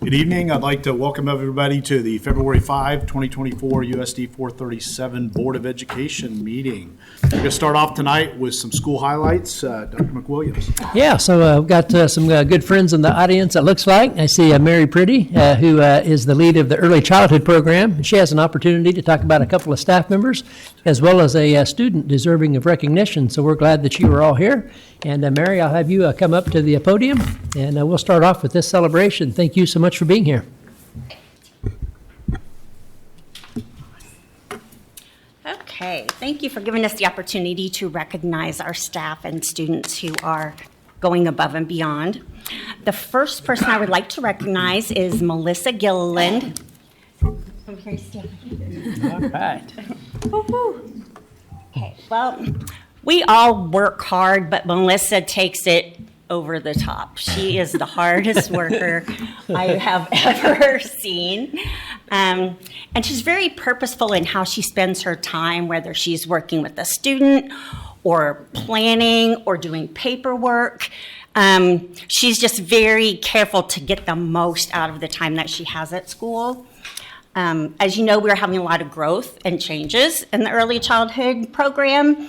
Good evening. I'd like to welcome everybody to the February 5, 2024 USD 437 Board of Education meeting. We're going to start off tonight with some school highlights. Dr. McWilliams. Yeah, so we've got some good friends in the audience, it looks like. I see Mary Pretty, who is the lead of the early childhood program. She has an opportunity to talk about a couple of staff members, as well as a student deserving of recognition. So we're glad that you are all here. And Mary, I'll have you come up to the podium, and we'll start off with this celebration. Thank you so much for being here. Okay, thank you for giving us the opportunity to recognize our staff and students who are going above and beyond. The first person I would like to recognize is Melissa Gilliland. Come here, Steve. All right. Okay, well, we all work hard, but Melissa takes it over the top. She is the hardest worker I have ever seen. And she's very purposeful in how she spends her time, whether she's working with a student or planning or doing paperwork. She's just very careful to get the most out of the time that she has at school. As you know, we're having a lot of growth and changes in the early childhood program.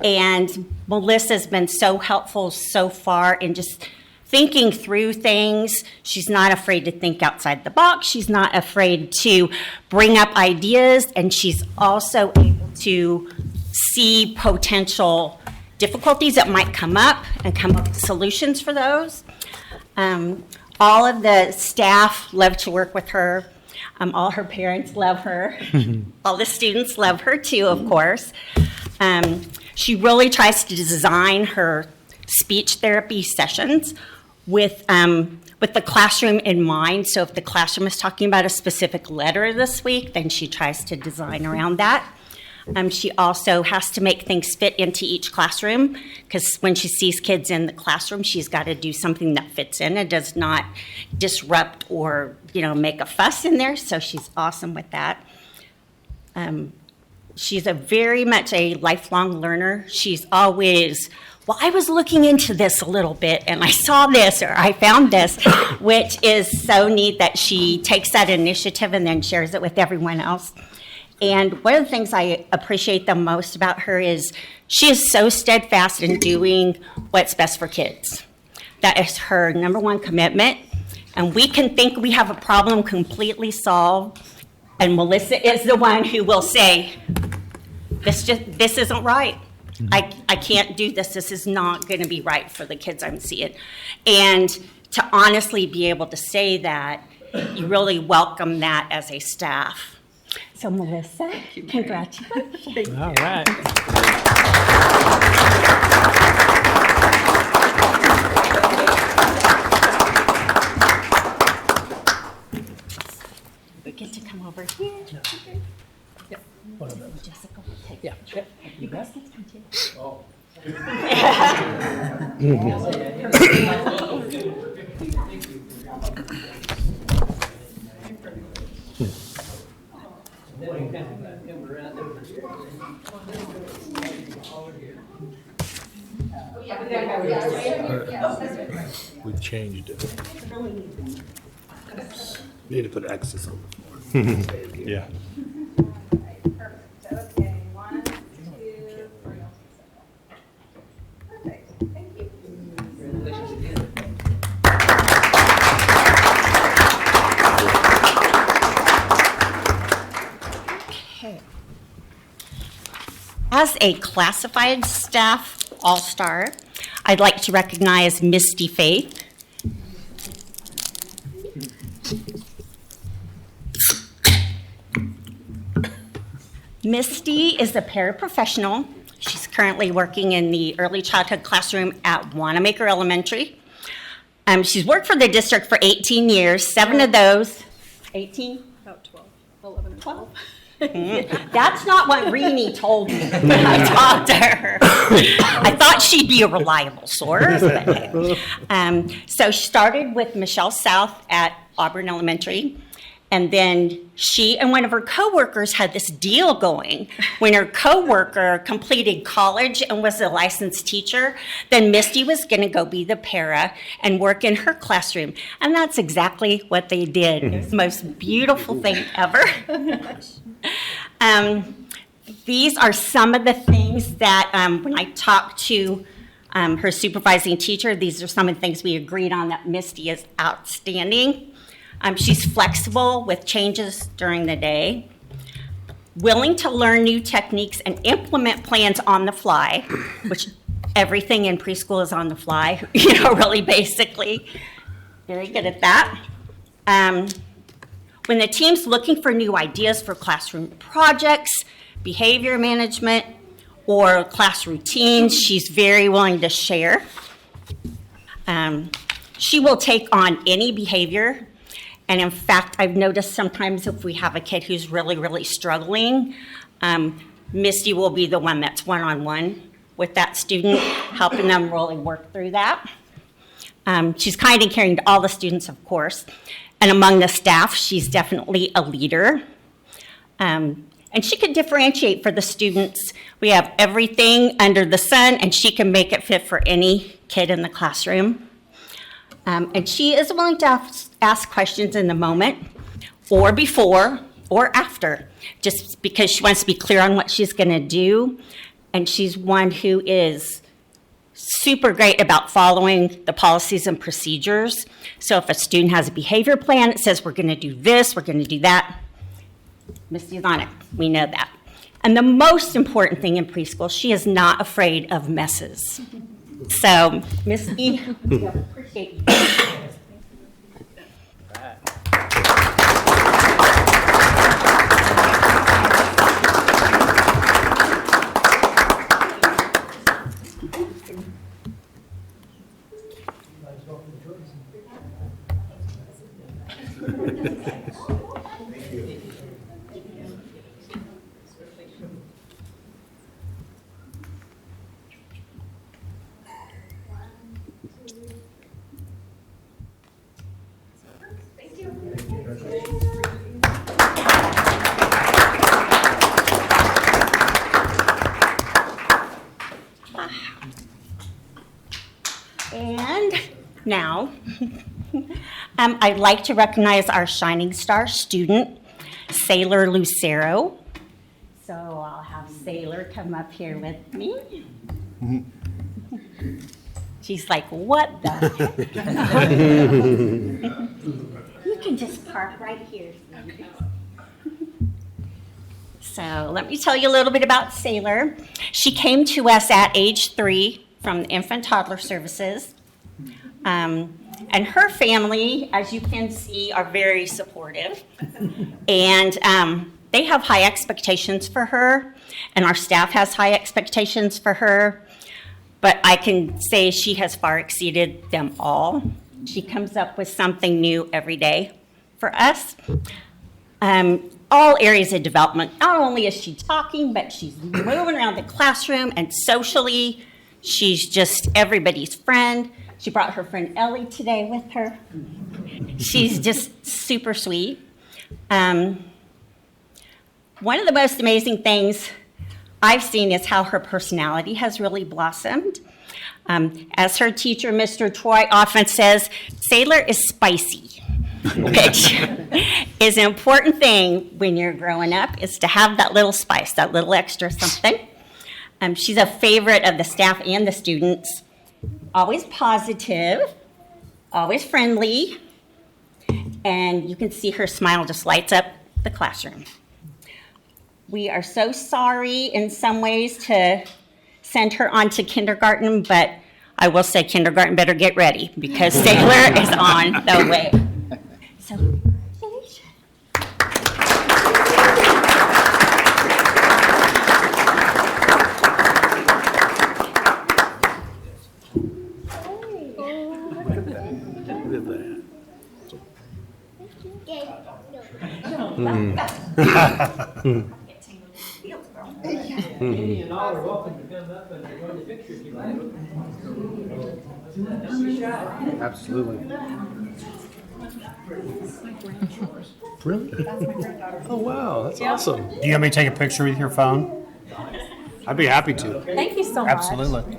And Melissa's been so helpful so far in just thinking through things. She's not afraid to think outside the box. She's not afraid to bring up ideas. And she's also able to see potential difficulties that might come up and come up with solutions for those. All of the staff love to work with her. All her parents love her. All the students love her too, of course. She really tries to design her speech therapy sessions with the classroom in mind. So if the classroom is talking about a specific letter this week, then she tries to design around that. She also has to make things fit into each classroom, because when she sees kids in the classroom, she's got to do something that fits in and does not disrupt or, make a fuss in there. So she's awesome with that. She's very much a lifelong learner. She's always, well, I was looking into this a little bit and I saw this or I found this, which is so neat that she takes that initiative and then shares it with everyone else. And one of the things I appreciate the most about her is she is so steadfast in doing what's best for kids. That is her number one commitment. And we can think we have a problem completely solved, and Melissa is the one who will say, this isn't right. I can't do this. This is not going to be right for the kids I'm seeing. And to honestly be able to say that, you really welcome that as a staff. So Melissa, congratulations. All right. We get to come over here. Yep. One of those. Jessica will take Yeah. it. You guys get to come too. Oh. We've changed it. Need to put X's on the floor. Yeah. Perfect. Okay, 1, 2, 3. Perfect. Thank you. Okay. As a classified staff all-star, I'd like to recognize Misty Faith. Misty is a paraprofessional. She's currently working in the early childhood classroom at Wanamaker Elementary. She's worked for the district for 18 years, 7 of those, 18? About 12, 11 and 12. That's not what Renee told me when I talked to her. I thought she'd be a reliable source. But, so she started with Michelle South at Auburn Elementary. And then she and one of her coworkers had this deal going. When her coworker completed college and was a licensed teacher, then Misty was going to go be the para and work in her classroom. And that's exactly what they did. It was the most beautiful thing ever. These are some of the things that when I talked to her supervising teacher, these are some of the things we agreed on that Misty is outstanding. She's flexible with changes during the day, willing to learn new techniques and implement plans on the fly, which everything in preschool is on the fly, really basically. Very good at that. When the team's looking for new ideas for classroom projects, behavior management, or class routines, she's very willing to share. She will take on any behavior. And in fact, I've noticed sometimes if we have a kid who's really, really struggling, Misty will be the one that's one-on-one with that student, helping them really work through that. She's kind and caring to all the students, of course. And among the staff, she's definitely a leader. And she can differentiate for the students. We have everything under the sun, and she can make it fit for any kid in the classroom. And she is willing to ask questions in the moment, or before, or after, just because she wants to be clear on what she's going to do. And she's one who is super great about following the policies and procedures. So if a student has a behavior plan, it says we're going to do this, we're going to do that. Misty's on it. We know that. And the most important thing in preschool, she is not afraid of messes. So, Misty, we appreciate you. And now, I'd like to recognize our Shining Star student, Sailor Lucero. So I'll have Sailor come up here with me. She's like, what the heck? You can just park right here. So let me tell you a little bit about Sailor. She came to us at age 3 from the Infant Toddler Services. And her family, as you can see, are very supportive. And they have high expectations for her, and our staff has high expectations for her. But I can say she has far exceeded them all. She comes up with something new every day for us. All areas of development. Not only is she talking, but she's moving around the classroom, and socially, she's just everybody's friend. She brought her friend Ellie today with her. She's just super sweet. One of the most amazing things I've seen is how her personality has really blossomed. As her teacher, Mr. Troy, often says, Sailor is spicy, which is an important thing when you're growing up, is to have that little spice, that little extra something. She's a favorite of the staff and the students. Always positive, always friendly, and you can see her smile just lights up the classroom. We are so sorry in some ways to send her on to kindergarten, but I will say kindergarten better get ready because Sailor is on the way. So, congratulations. Andy and all are welcome to come up and join the picture if you like. Don't be shy. Absolutely. Really? Oh, wow, that's awesome. Do you want me to take a picture with your phone? I'd be happy to. Thank you so much. Absolutely.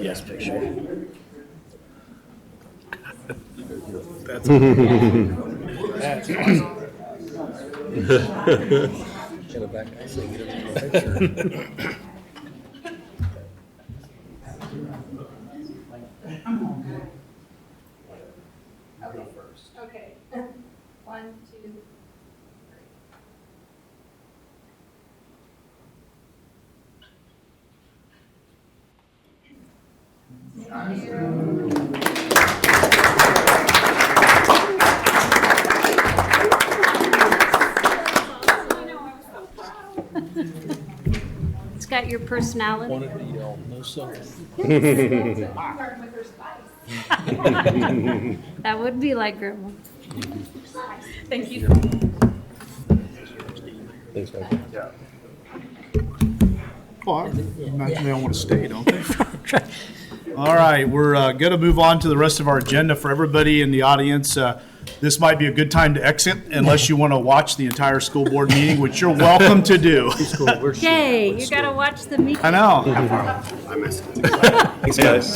Yes, picture. That's Okay. One, two, three. It's got your personality. That would be like grandma. Thank you. Thanks, Michael. Well, I imagine they all want to stay, don't they? All right, we're going to move on to the rest of our agenda. For everybody in the audience, this might be a good time to exit unless you want to watch the entire school board meeting, which you're welcome to do. Yay, you gotta watch the meeting. I know. I missed it. Thanks, guys.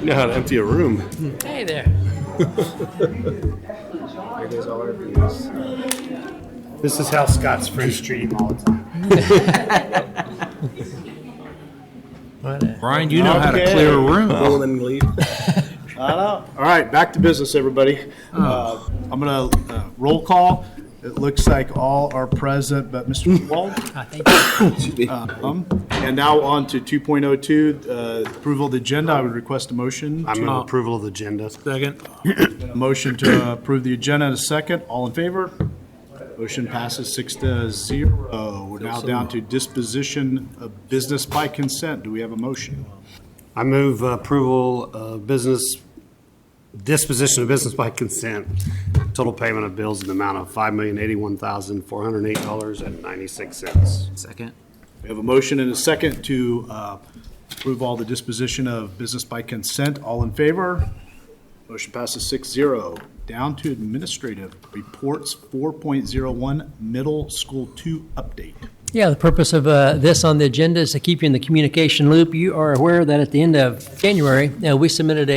You know how to empty a room. Hey there. Here goes all our views. This is how Scott's friends treat him all the time. Brian, you know how to Okay. clear a room. Roll and leave. I know. All right, back to business, everybody. I'm going to roll call. It looks like all are present, but Mr. Wald. Thank you. And now on to 2.02, approval of the agenda. I would request a motion. I move approval of the agenda. Second. A motion to approve the agenda in a second. All in favor? Motion passes 6-0. We're now down to disposition of business by consent. Do we have a motion? I move approval of disposition of business by consent. Total payment of bills in the amount of $5,081,408.96. Second. We have a motion and a second to approve all the disposition of business by consent. All in favor? Motion passes 6-0. Down to administrative reports 4.01 middle school 2 update. Yeah, the purpose of this on the agenda is to keep you in the communication loop. You are aware that at the end of January, we submitted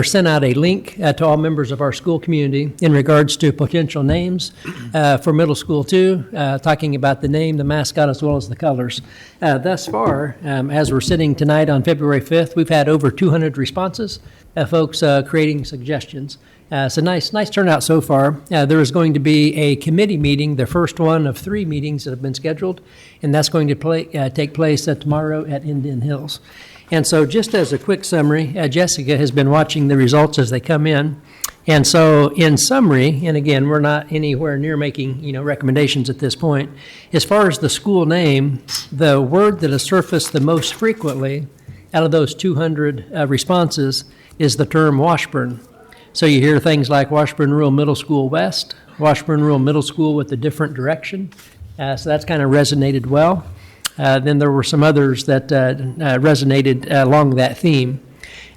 sent out a link to all members of our school community in regards to potential names for middle school 2, talking about the name, the mascot, as well as the colors. Thus far, as we're sitting tonight on February 5th, we've had over 200 responses, folks creating suggestions. So nice turnout so far. There is going to be a committee meeting, the first one of 3 meetings that have been scheduled, and that's going to take place tomorrow at Indian Hills. And so just as a quick summary, Jessica has been watching the results as they come in. And so in summary, and again, we're not anywhere near making recommendations at this point, as far as the school name, the word that has surfaced the most frequently out of those 200 responses is the term Washburn. So you hear things like Washburn Rural Middle School West, Washburn Rural Middle School with a different direction. So that's kind of resonated well. Then there were some others that resonated along that theme.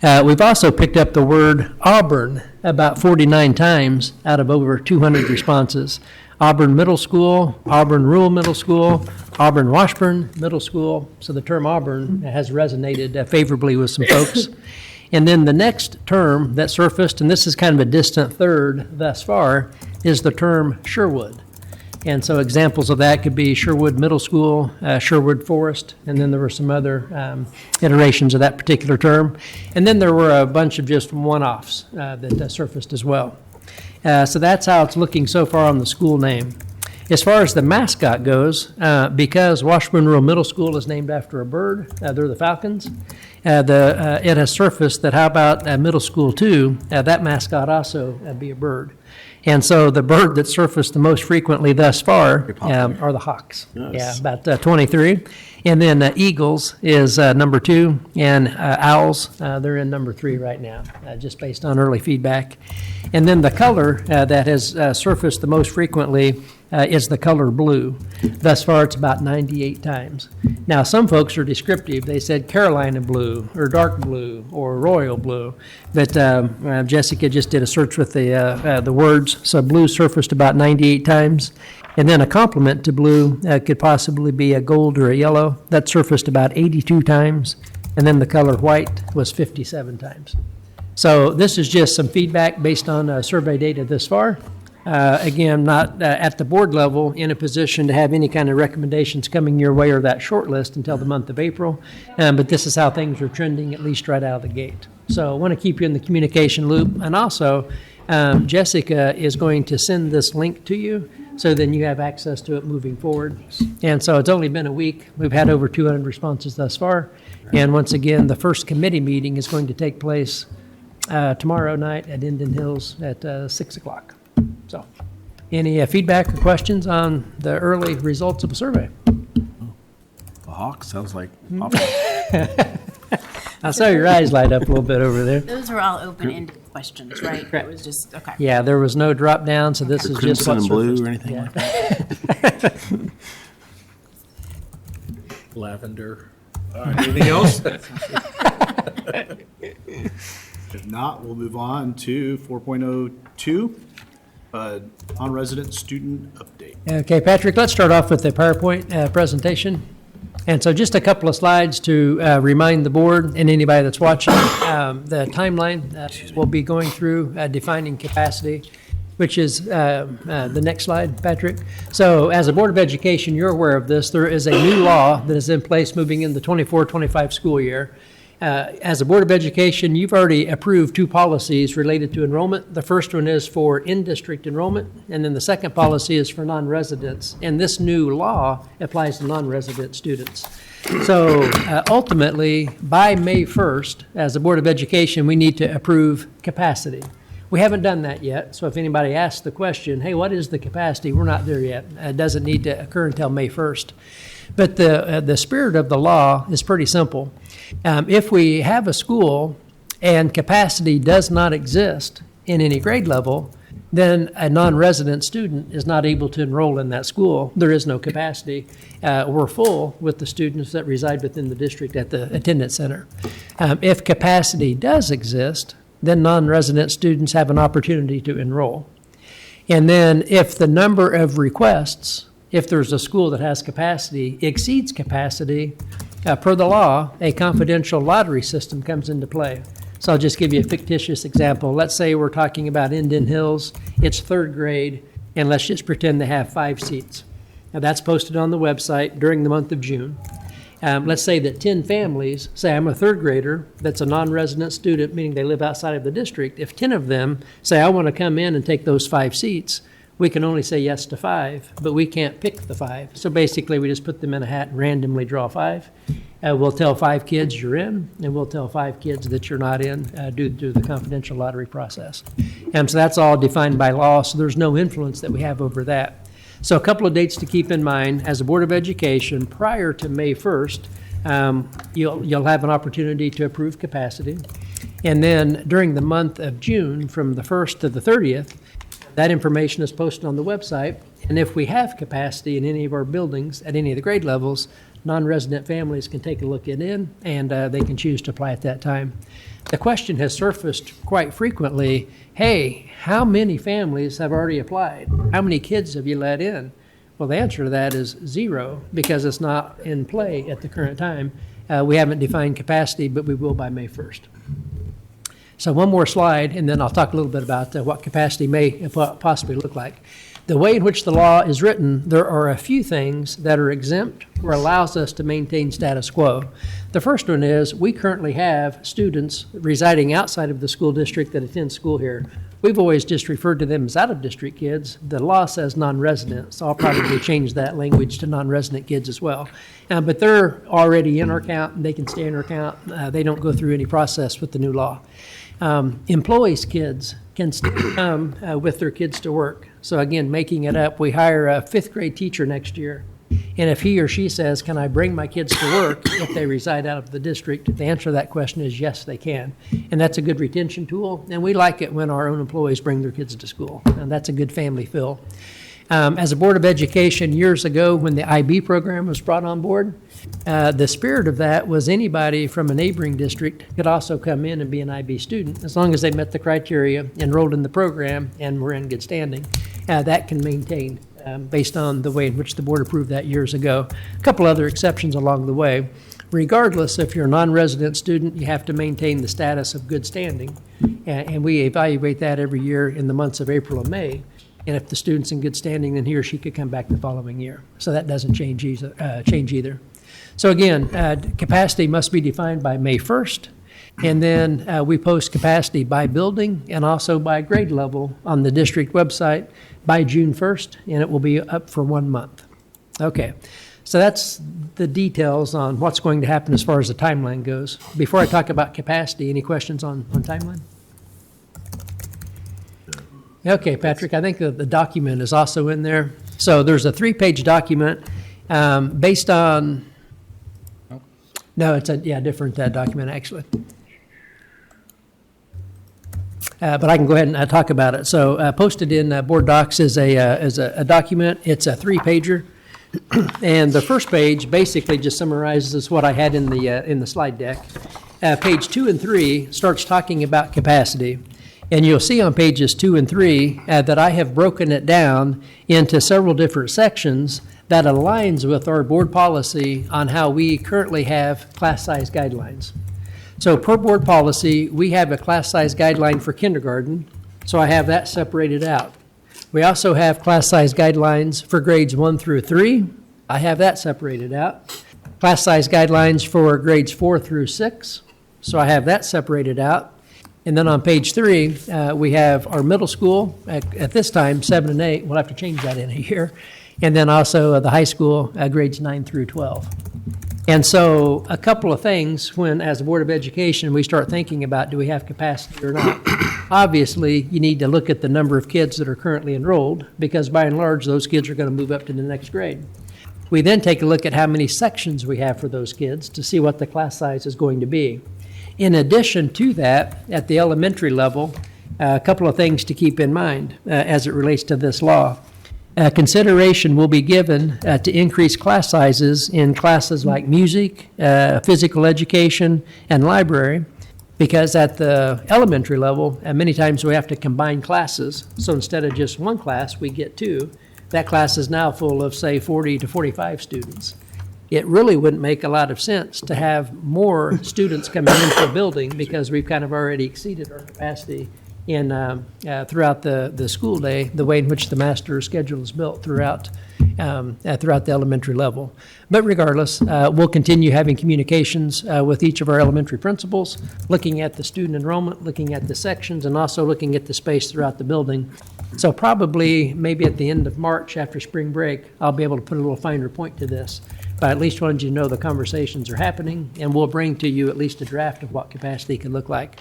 We've also picked up the word Auburn about 49 times out of over 200 responses. Auburn Middle School, Auburn Rural Middle School, Auburn-Washburn Middle School. So the term Auburn has resonated favorably with some folks. And then the next term that surfaced, and this is kind of a distant third thus far, is the term Sherwood. And so examples of that could be Sherwood Middle School, Sherwood Forest, and then there were some other iterations of that particular term. And then there were a bunch of just one-offs that surfaced as well. So that's how it's looking so far on the school name. As far as the mascot goes, because Washburn Rural Middle School is named after a bird, they're the Falcons, it has surfaced that how about middle school 2, that mascot also be a bird. And so the bird that surfaced the most frequently thus far are the hawks. Nice. Yeah, about 23. And then eagles is number 2, and owls, they're in number 3 right now, just based on early feedback. And then the color that has surfaced the most frequently is the color blue. Thus far, it's about 98 times. Now, some folks are descriptive. They said Carolina blue, or dark blue, or royal blue. But Jessica just did a search with the words. So blue surfaced about 98 times. And then a complement to blue could possibly be a gold or a yellow. That surfaced about 82 times. And then the color white was 57 times. So this is just some feedback based on survey data this far. Again, not at the board level in a position to have any kind of recommendations coming your way or that short list until the month of April. But this is how things are trending, at least right out of the gate. So I want to keep you in the communication loop. And also, Jessica is going to send this link to you, so then you have access to it moving forward. And so it's only been a week. We've had over 200 responses thus far. And once again, the first committee meeting is going to take place tomorrow night at Indian Hills at 6 o'clock. So, any feedback or questions on the early results of the survey? The Hawk sounds like awful. I saw your eyes light up a little bit over there. Those were all open-ended questions, right? Correct. It was just, okay. Yeah, there was no drop down, so this is just Crimson what and blue surfaced. or anything Yeah. like that? Lavender. All right, anything else? If not, we'll move on to 4.02, non-resident student update. Okay, Patrick, let's start off with the PowerPoint presentation. And so just a couple of slides to remind the board and anybody that's watching the timeline we'll be going through defining capacity, which is the next slide, Patrick. So as a Board of Education, you're aware of this. There is a new law that is in place moving in the 24-25 school year. As a Board of Education, you've already approved two policies related to enrollment. The first one is for in-district enrollment, and then the second policy is for non-residents. And this new law applies to non-resident students. So ultimately, by May 1st, as a Board of Education, we need to approve capacity. We haven't done that yet, so if anybody asks the question, hey, what is the capacity? We're not there yet. It doesn't need to occur until May 1st. But the spirit of the law is pretty simple. If we have a school and capacity does not exist in any grade level, then a non-resident student is not able to enroll in that school. There is no capacity. We're full with the students that reside within the district at the attendance center. If capacity does exist, then non-resident students have an opportunity to enroll. And then if the number of requests, if there's a school that has capacity, exceeds capacity, per the law, a confidential lottery system comes into play. So I'll just give you a fictitious example. Let's say we're talking about Indian Hills. It's third grade, and let's just pretend they have 5 seats. Now, that's posted on the website during the month of June. Let's say that 10 families, say I'm a third grader that's a non-resident student, meaning they live outside of the district. If 10 of them say, I want to come in and take those 5 seats, we can only say yes to 5, but we can't pick the 5. So basically, we just put them in a hat and randomly draw 5. We'll tell 5 kids you're in, and we'll tell 5 kids that you're not in due to the confidential lottery process. And so that's all defined by law, so there's no influence that we have over that. So a couple of dates to keep in mind. As a Board of Education, prior to May 1st, you'll have an opportunity to approve capacity. And then during the month of June, from the 1st to the 30th, that information is posted on the website. And if we have capacity in any of our buildings at any of the grade levels, non-resident families can take a look at it and they can choose to apply at that time. The question has surfaced quite frequently, hey, how many families have already applied? How many kids have you let in? Well, the answer to that is 0, because it's not in play at the current time. We haven't defined capacity, but we will by May 1st. So one more slide, and then I'll talk a little bit about what capacity may possibly look like. The way in which the law is written, there are a few things that are exempt or allows us to maintain status quo. The first one is we currently have students residing outside of the school district that attend school here. We've always just referred to them as out-of-district kids. The law says non-resident, so I'll probably change that language to non-resident kids as well. But they're already in our count, and they can stay in our count. They don't go through any process with the new law. Employees' kids can come with their kids to work. So again, making it up, we hire a 5th grade teacher next year. And if he or she says, can I bring my kids to work if they reside out of the district? The answer to that question is yes, they can. And that's a good retention tool. And we like it when our own employees bring their kids to school. And that's a good family fill. As a Board of Education years ago, when the IB program was brought on board, the spirit of that was anybody from a neighboring district could also come in and be an IB student, as long as they met the criteria, enrolled in the program, and were in good standing. That can maintain based on the way in which the board approved that years ago. A couple other exceptions along the way. Regardless, if you're a non-resident student, you have to maintain the status of good standing. And we evaluate that every year in the months of April and May. And if the student's in good standing, then he or she could come back the following year. So that doesn't change either. So again, capacity must be defined by May 1st. And then we post capacity by building and also by grade level on the district website by June 1st, and it will be up for 1 month. Okay, so that's the details on what's going to happen as far as the timeline goes. Before I talk about capacity, any questions on timeline? Okay, Patrick, I think the document is also in there. So there's a 3-page document based on, no, it's a different document actually. But I can go ahead and talk about it. So posted in BoardDocs is a document. It's a 3-pager. And the first page basically just summarizes what I had in the slide deck. Page 2 and 3 starts talking about capacity. And you'll see on pages 2 and 3 that I have broken it down into several different sections that aligns with our board policy on how we currently have class size guidelines. So per board policy, we have a class size guideline for kindergarten, so I have that separated out. We also have class size guidelines for grades 1 through 3. I have that separated out. Class size guidelines for grades 4 through 6, so I have that separated out. And then on page 3, we have our middle school, at this time, 7 and 8. We'll have to change that in a year. And then also the high school, grades 9 through 12. And so a couple of things when, as a Board of Education, we start thinking about do we have capacity or not. Obviously, you need to look at the number of kids that are currently enrolled, because by and large, those kids are going to move up to the next grade. We then take a look at how many sections we have for those kids to see what the class size is going to be. In addition to that, at the elementary level, a couple of things to keep in mind as it relates to this law. Consideration will be given to increase class sizes in classes like music, physical education, and library, because at the elementary level, many times we have to combine classes. So instead of just one class, we get 2. That class is now full of, say, 40 to 45 students. It really wouldn't make a lot of sense to have more students coming into a building because we've kind of already exceeded our capacity in throughout the school day, the way in which the master schedule is built throughout the elementary level. But regardless, we'll continue having communications with each of our elementary principals, looking at the student enrollment, looking at the sections, and also looking at the space throughout the building. So probably maybe at the end of March after spring break, I'll be able to put a little finer point to this. But I at least wanted you to know the conversations are happening, and we'll bring to you at least a draft of what capacity could look like.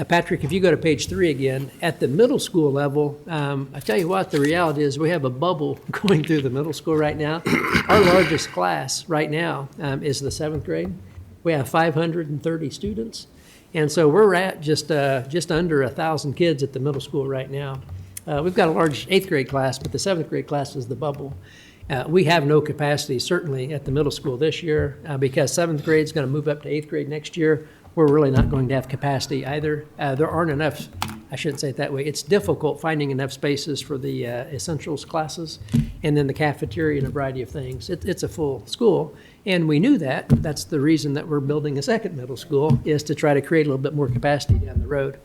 Patrick, if you go to page 3 again, at the middle school level, I tell you what, the reality is we have a bubble going through the middle school right now. Our largest class right now is the 7th grade. We have 530 students, and so we're at just under 1,000 kids at the middle school right now. We've got a large 8th grade class, but the 7th grade class is the bubble. We have no capacity, certainly, at the middle school this year because 7th grade is going to move up to 8th grade next year. We're really not going to have capacity either. There aren't enough, I shouldn't say it that way. It's difficult finding enough spaces for the essentials classes and then the cafeteria and a variety of things. It's a full school, and we knew that. That's the reason that we're building a second middle school, is to try to create a little bit more capacity down the road.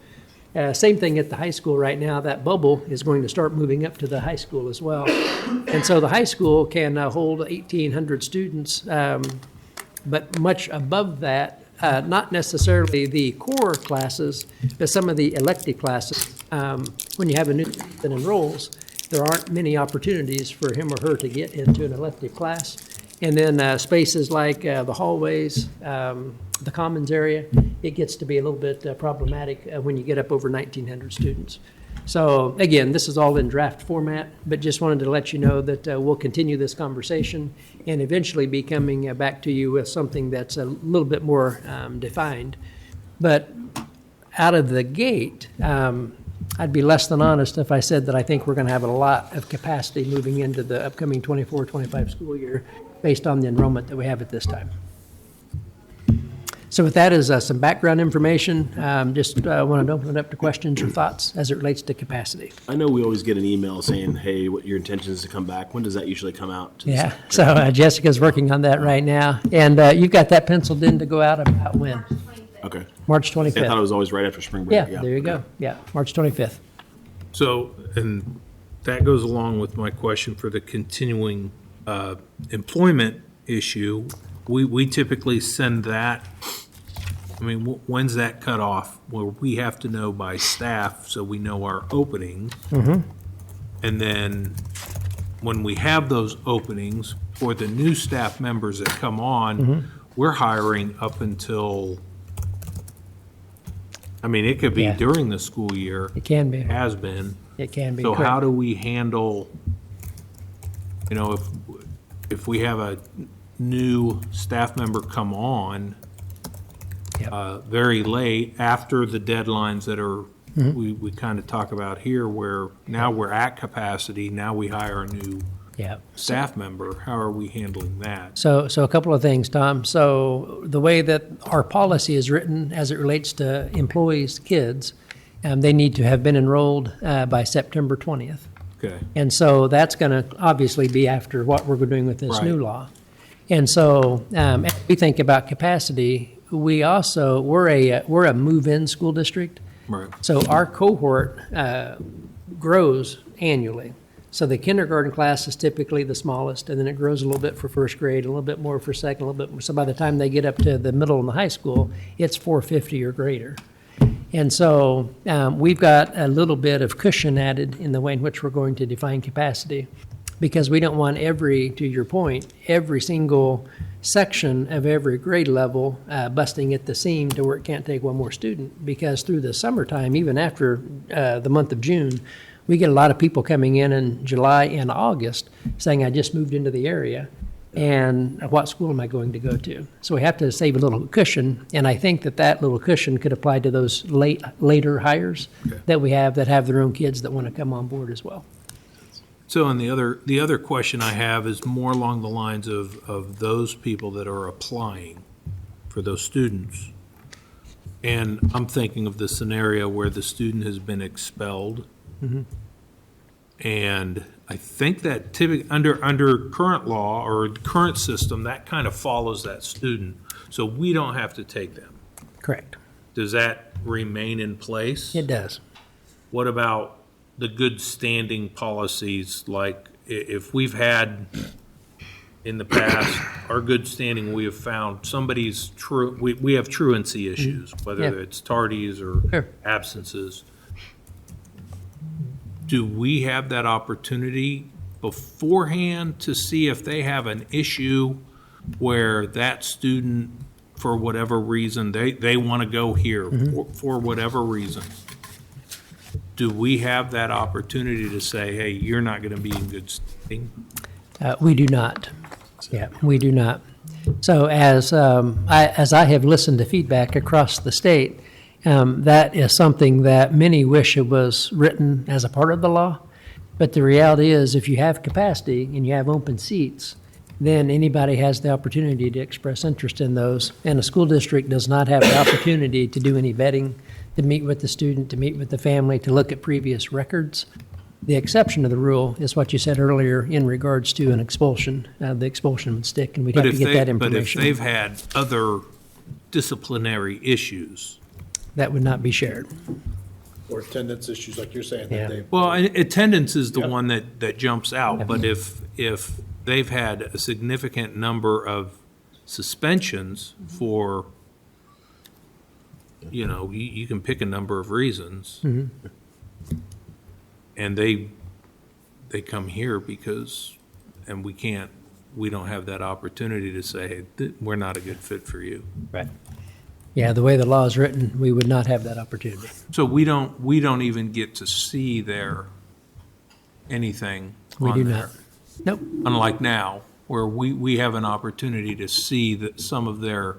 Same thing at the high school right now. That bubble is going to start moving up to the high school as well. And so the high school can hold 1,800 students, but much above that, not necessarily the core classes, but some of the elective classes. When you have a new student that enrolls, there aren't many opportunities for him or her to get into an elective class. And then spaces like the hallways, the commons area, it gets to be a little bit problematic when you get up over 1,900 students. So again, this is all in draft format, but just wanted to let you know that we'll continue this conversation and eventually be coming back to you with something that's a little bit more defined. But out of the gate, I'd be less than honest if I said that I think we're going to have a lot of capacity moving into the upcoming 24-25 school year based on the enrollment that we have at this time. So with that is some background information. Just wanted to open it up to questions or thoughts as it relates to capacity. I know we always get an email saying, hey, what your intention is to come back. When does that usually come out? to the Yeah, secretary? so Jessica's working on that right now. And you've got that penciled in to go out about when? Okay. March I thought it 25th. was always right after spring break. Yeah, there you go. Yeah, March 25th. So, and that goes along with my question for the continuing employment issue. We typically send that, I mean, when's that cut off? Well, we have to know by staff, so we know our openings. And then when we have those openings, for the new staff members that come on, we're hiring up until, I mean, it could be Yeah. during the school year. It can be. Has been. It can be. So correct. how do we handle, you know, if we have a new staff member come on Yep. very late after the deadlines that are, we kind of talk about here, where now we're at capacity, now we hire a new Yeah. staff member, how are we handling that? So a couple of things, Tom. So the way that our policy is written as it relates to employees' kids, they need to have been enrolled by September 20th. Okay, And so that's going to obviously be after what we're doing with this new Right. law. And so as we think about capacity, we're a move-in school district. right. So our cohort grows annually. So the kindergarten class is typically the smallest, and then it grows a little bit for first grade, a little bit more for second, a little bit more. So by the time they get up to the middle and the high school, it's 450 or greater. And so we've got a little bit of cushion added in the way in which we're going to define capacity, because we don't want to your point, every single section of every grade level busting at the seam to where it can't take one more student. Because through the summertime, even after the month of June, we get a lot of people coming in July and August saying, I just moved into the area, and what school am I going to go to? So we have to save a little cushion, and I think that little cushion could apply to those later hires that we have that have their own kids that want to come on board as well. So, and the other question I have is more along the lines of those people that are applying for those students. And I'm thinking of the scenario where the student has been expelled. And I think that typically, under current law or current system, that kind of follows that student. So we don't have to take them. Correct. Does that remain in place? It does. What about the good standing policies, like if we've had in the past, our good standing, we have found somebody's we have truancy issues, whether Yeah. it's tardies or Sure. absences. Do we have that opportunity beforehand to see if they have an issue where that student, for whatever reason, they want to go here for whatever reason? Do we have that opportunity to say, hey, you're not going to be in good standing? We do not. Yeah, we do not. So as I have listened to feedback across the state, that is something that many wish it was written as a part of the law. But the reality is, if you have capacity and you have open seats, then anybody has the opportunity to express interest in those. And a school district does not have the opportunity to do any vetting, to meet with the student, to meet with the family, to look at previous records. The exception to the rule is what you said earlier in regards to an expulsion. The expulsion would stick, and we'd have to get that information. But if they've had other disciplinary issues, That would not be shared. Or attendance issues, like you're saying. Yeah. that they. well, attendance is the Yep. one that jumps out. But if they've had a significant number of suspensions for, you can pick a number of reasons. And they come here because, and we don't have that opportunity to say, hey, we're not a good fit for you. Right. Yeah, the way the law is written, we would not have that opportunity. So we don't even get to see anything We on do there. not. Nope. Unlike now, where we have an opportunity to see some of their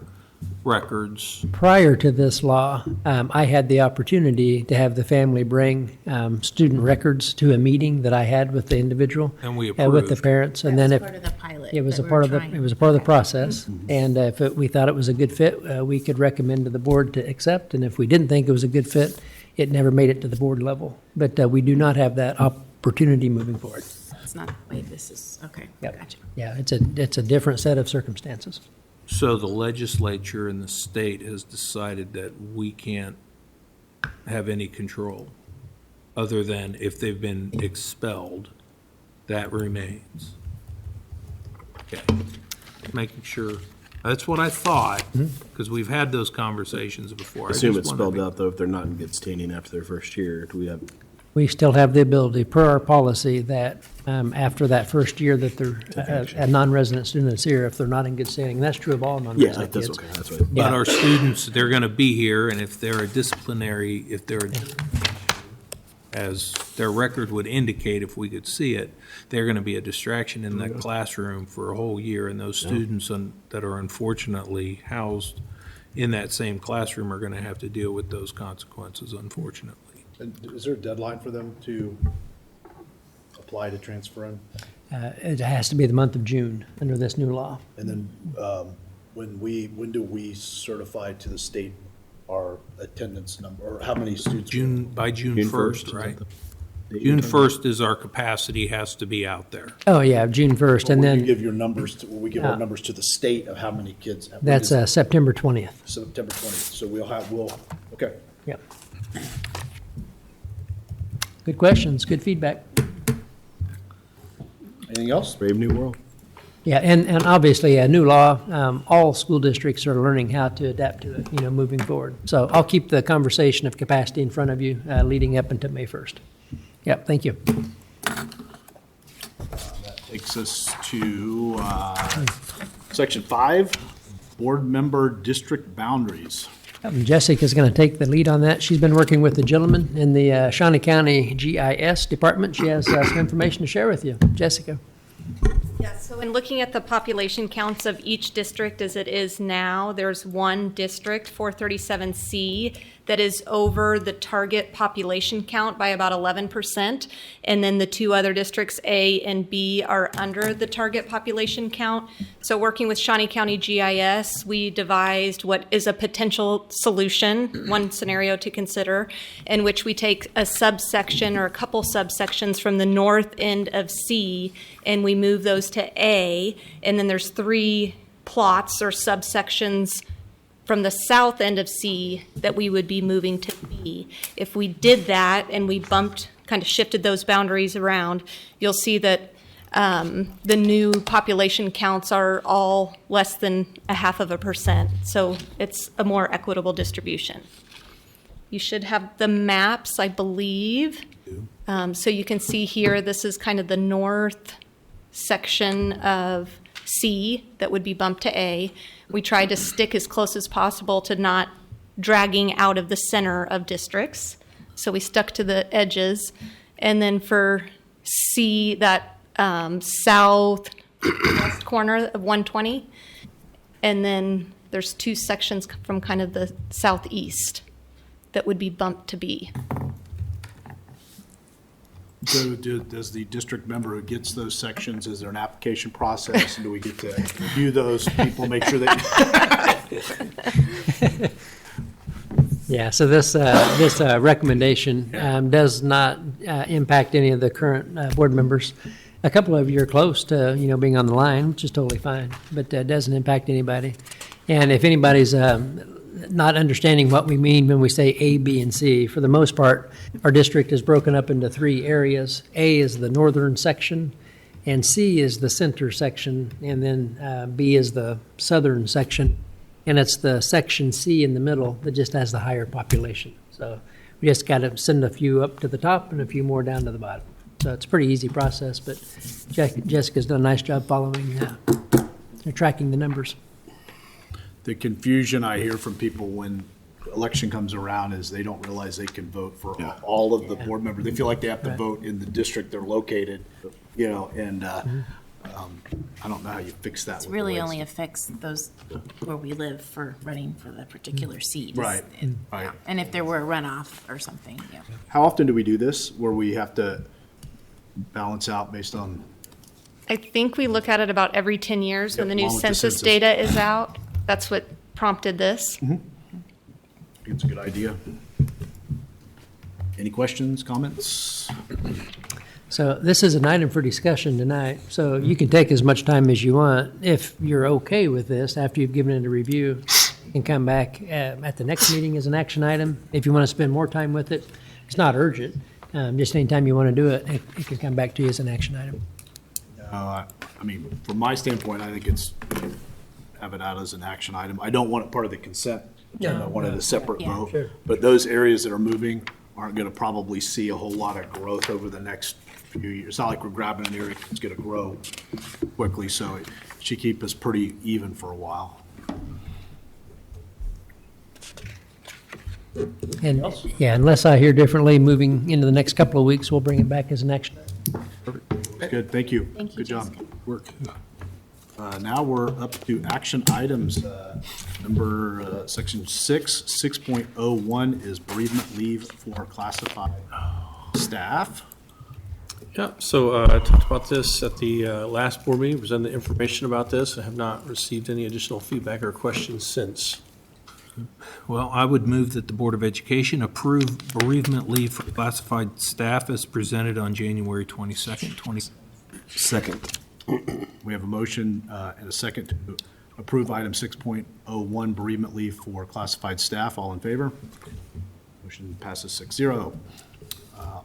records. Prior to this law, I had the opportunity to have the family bring student records to a meeting that I had with the individual. And we With the approved. parents, and then if. Part of the pilot. It was that a we're part of the, trying- it was a part of the process, and if we thought it was a good fit, we could recommend to the board to accept, and if we didn't think it was a good fit, it never made it to the board level. But we do not have that opportunity moving forward. It's not the way this is, okay, Yep. gotcha. Yeah, it's a different set of circumstances. So the legislature in the state has decided that we can't have any control, other than if they've been expelled, that remains. Okay, making sure, that's what I thought, because we've had those conversations before. I Assume just it's wanted to spelled be- out, though, if they're not in good standing after their first year. Do we have, We still have the ability, per our policy, that after that first year that they're a non-resident student is here, if they're not in good standing, that's true of all yeah, non-resident that's kids. okay, that's right. But our students, they're gonna be here, and if they're a disciplinary, if they're, as their record would indicate, if we could see it, they're gonna be a distraction in that classroom for a whole year, and those students that are unfortunately housed in that same classroom are gonna have to deal with those consequences, unfortunately. And is there a deadline for them to apply to transfer in? It has to be the month of June under this new law. And then when do we certify to the state our attendance number, or how many students? By June June 1st, 1st, right? is that the date June you're talking 1st is our capacity has to be out there. Oh, yeah, June 1st, and Will you then give your numbers, will we give our numbers to the state of how many kids? when that's is it? September 20th. September 20th, so okay. Yep. Good questions, good feedback. Anything else? Brave new world. Yeah, and obviously, a new law, all school districts are learning how to adapt to it, moving forward. So I'll keep the conversation of capacity in front of you leading up until May 1st. Yep, thank you. That takes us to section 5, board member district boundaries. Jessica's going to take the lead on that. She's been working with the gentleman in the Shawnee County GIS department. She has some information to share with you. Jessica. Yeah, so in looking at the population counts of each district as it is now, there's one district, 437C, that is over the target population count by about 11%. And then the two other districts, A and B, are under the target population count. So working with Shawnee County GIS, we devised what is a potential solution, one scenario to consider, in which we take a subsection or a couple subsections from the north end of C and we move those to A. And then there's 3 plots or subsections from the south end of C that we would be moving to B. If we did that and we kind of shifted those boundaries around, you'll see that the new population counts are all less than 0.5%. So it's a more equitable distribution. You should have the maps, I believe. So you can see here, this is kind of the north section of C that would be bumped to A. We tried to stick as close as possible to not dragging out of the center of districts. So we stuck to the edges. And then for C, that southwest corner of 120. And then there's 2 sections from kind of the southeast that would be bumped to B. So does the district member who gets those sections, is there an application process? And do we get to review those people, make sure that? Yeah, so this recommendation does not impact any of the current board members. A couple of you are close to, being on the line, which is totally fine, but doesn't impact anybody. And if anybody's not understanding what we mean when we say A, B, and C, for the most part, our district is broken up into 3 areas. A is the northern section, and C is the center section, and then B is the southern section. And it's the section C in the middle that just has the higher population. So we just got to send a few up to the top and a few more down to the bottom. So it's a pretty easy process, but Jessica's done a nice job following, tracking the numbers. The confusion I hear from people when election comes around is they don't realize they can vote for all of the board members. They feel like they have to vote in the district they're located, and I don't know how you fix that. It with the really way only affects those where we live for running for the particular seat. Right, And- right. And if there were a runoff or something, yeah. How often do we do this, where we have to balance out based on, I think we look at it about every 10 years when Yep, the new along with the census census. data is out. That's what prompted this. I think it's a good idea. Any questions, comments? So this is an item for discussion tonight, so you can take as much time as you want. If you're okay with this, after you've given it a review, and come back at the next meeting as an action item. If you want to spend more time with it, it's not urgent. Just anytime you want to do it, it can come back to you as an action item. I mean, from my standpoint, I think it's, have it out as an action item. I don't want it part of the consent. agenda. I want it a separate Yeah. vote. Sure. But those areas that are moving aren't going to probably see a whole lot of growth over the next few years. It's not like we're grabbing an area that's going to grow quickly, so it should keep us pretty even for a while. And, yeah, unless I hear differently, moving into the next couple of weeks, we'll bring it back as an action. Good, thank you. Thank you, Good job. Jessica. Work. Now we're up to action items. Number, section 6.01 is bereavement leave for classified staff. Yeah, so I talked about this at the last board meeting, presented the information about this. I have not received any additional feedback or questions since. Well, I would move that the Board of Education approve bereavement leave for classified staff as presented on January 22nd, 20. Second. We have a motion and a second to approve item 6.01 bereavement leave for classified staff. All in favor? Motion passes 6-0.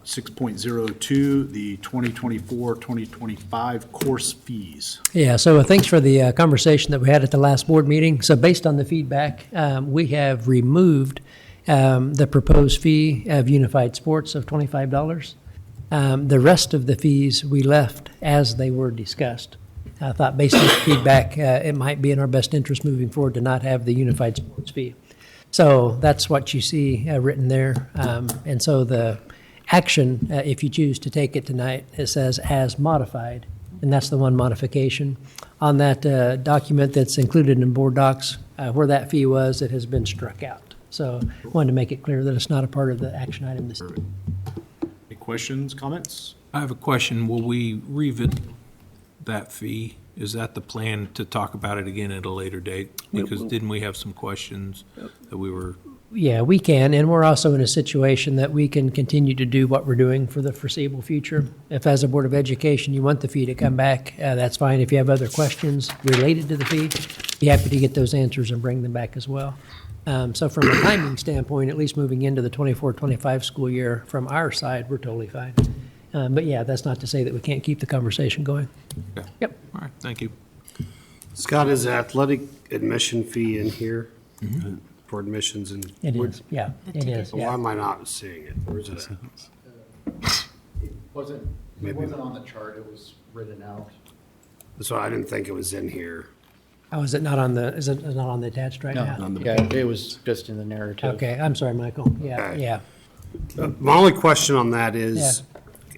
6.02, the 2024-2025 course fees. Yeah, so thanks for the conversation that we had at the last board meeting. So based on the feedback, we have removed the proposed fee of unified sports of $25. The rest of the fees we left as they were discussed. I thought based on the feedback, it might be in our best interest moving forward to not have the unified sports fee. So that's what you see written there. And so the action, if you choose to take it tonight, it says as modified, and that's the one modification. On that document that's included in BoardDocs, where that fee was, it has been struck out. So I wanted to make it clear that it's not a part of the action item this evening. Any questions, comments? I have a question. Will we revisit that fee? Is that the plan to talk about it again at a later date? Because didn't we have some questions that we were, Yeah, we can, and we're also in a situation that we can continue to do what we're doing for the foreseeable future. If as a Board of Education, you want the fee to come back, that's fine. If you have other questions related to the fee, be happy to get those answers and bring them back as well. So from a timing standpoint, at least moving into the 24-25 school year, from our side, we're totally fine. But yeah, that's not to say that we can't keep the conversation going. okay. Yep. All right, thank you. Scott, is athletic admission fee in here for admissions and? It is, yeah, it is, Why yeah. am I not seeing it? Where is it at? It Maybe wasn't not. on the chart, it was written out. So I didn't think it was in here. Oh, is it not on the, is it not on the attached right now? Yeah, it was just in the narrative. Okay, I'm sorry, Michael. Yeah, Okay. yeah. My only question on that is,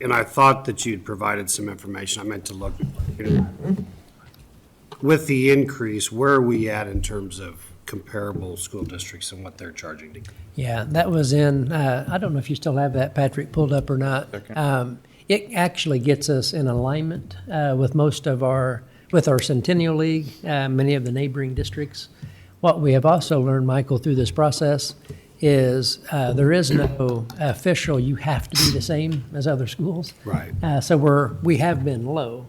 and I thought that you'd provided some information, I meant to look. With the increase, where are we at in terms of comparable school districts and what they're charging? Yeah, that was in, I don't know if you still have that, Patrick, pulled up or not. It actually gets us in alignment with most of with our Centennial League, many of the neighboring districts. What we have also learned, Michael, through this process is there is no official, you have to be the same as other schools. Right. So we have been low.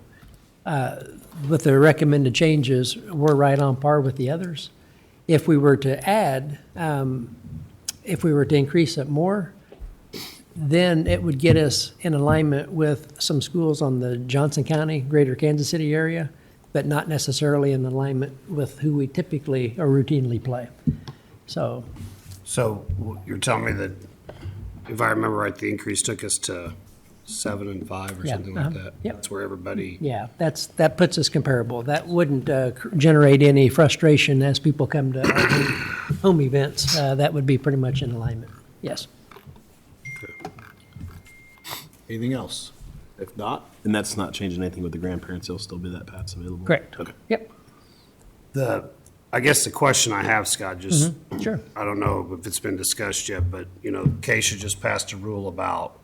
With the recommended changes, we're right on par with the others. If we were to add, if we were to increase it more, then it would get us in alignment with some schools on the Johnson County, greater Kansas City area, but not necessarily in alignment with who we typically or routinely play. So, So you're telling me that, if I remember right, the increase took us to 7 and 5 or Yeah, something like that? yep. That's where everybody, yeah, that puts us comparable. That wouldn't generate any frustration as people come to our home events. That would be pretty much in alignment. Yes. Anything else? If not, And that's not changing anything with the grandparents, they'll still be that PATS available? Correct. Okay. Yep. I guess the question I have, Scott, just, Sure. I don't know if it's been discussed yet, but, Keisha just passed a rule about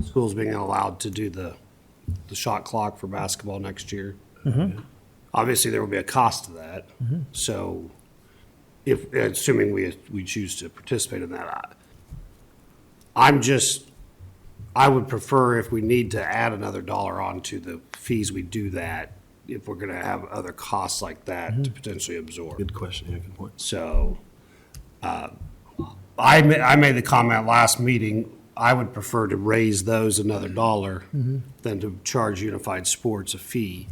schools being allowed to do the shot clock for basketball next year. Obviously, there will be a cost to that. So assuming we choose to participate in that, I would prefer if we need to add another dollar onto the fees, we do that, if we're going to have other costs like that to potentially absorb. Good question, yeah, good point. So I made the comment last meeting, I would prefer to raise those another dollar than to charge Unified Sports a fee.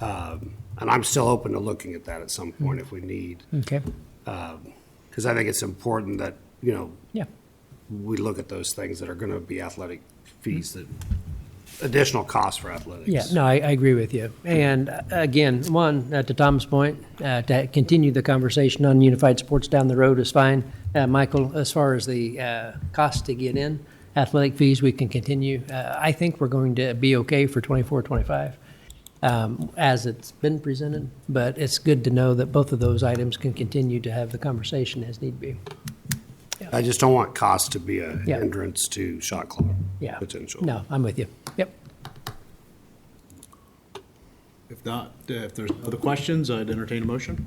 And I'm still open to looking at that at some point if we need. Okay. Because I think it's important that, Yeah. we look at those things that are going to be athletic fees, that additional costs for athletics. Yeah, no, I agree with you. And again, to Tom's point, to continue the conversation on unified sports down the road is fine. Michael, as far as the cost to get in, athletic fees, we can continue. I think we're going to be okay for 24, 25, as it's been presented. But it's good to know that both of those items can continue to have the conversation as need be. I just don't want cost to be a Yeah. hindrance to shot clock Yeah. potential. No, I'm with you. Yep. if not, if there's other questions, I'd entertain a motion.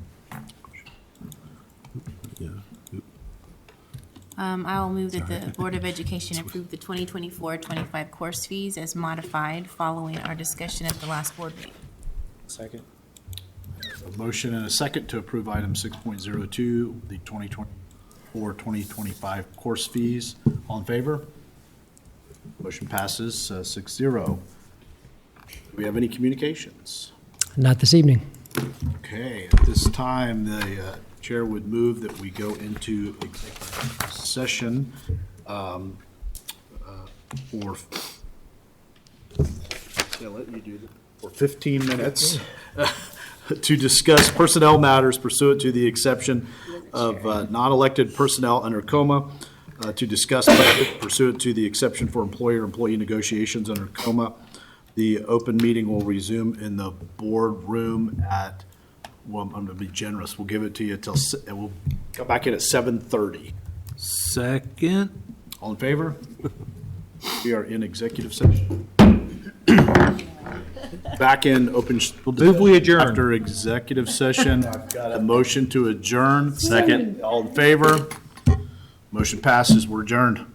I'll move that the Board of Education approve the 2024-25 course fees as modified following our discussion at the last board meeting. Second. A motion and a second to approve item 6.02, the 2024-2025 course fees. All in favor? Motion passes 6-0. Do we have any communications? Not this evening. Okay, at this time, the chair would move that we go into executive session for, I'll let you do that, for 15 minutes to discuss personnel matters pursuant to the exception of non-elected personnel under COMA, to discuss budget pursuant to the exception for employer-employee negotiations under COMA. The open meeting will resume in the board room at, well, I'm going to be generous, we'll give it to you till, and we'll come back in at 7:30. Second. All in favor? We are in executive session. Back in open. Move we adjourn. After executive session, I've got a motion to adjourn. Second. All in favor? Motion passes. We're adjourned.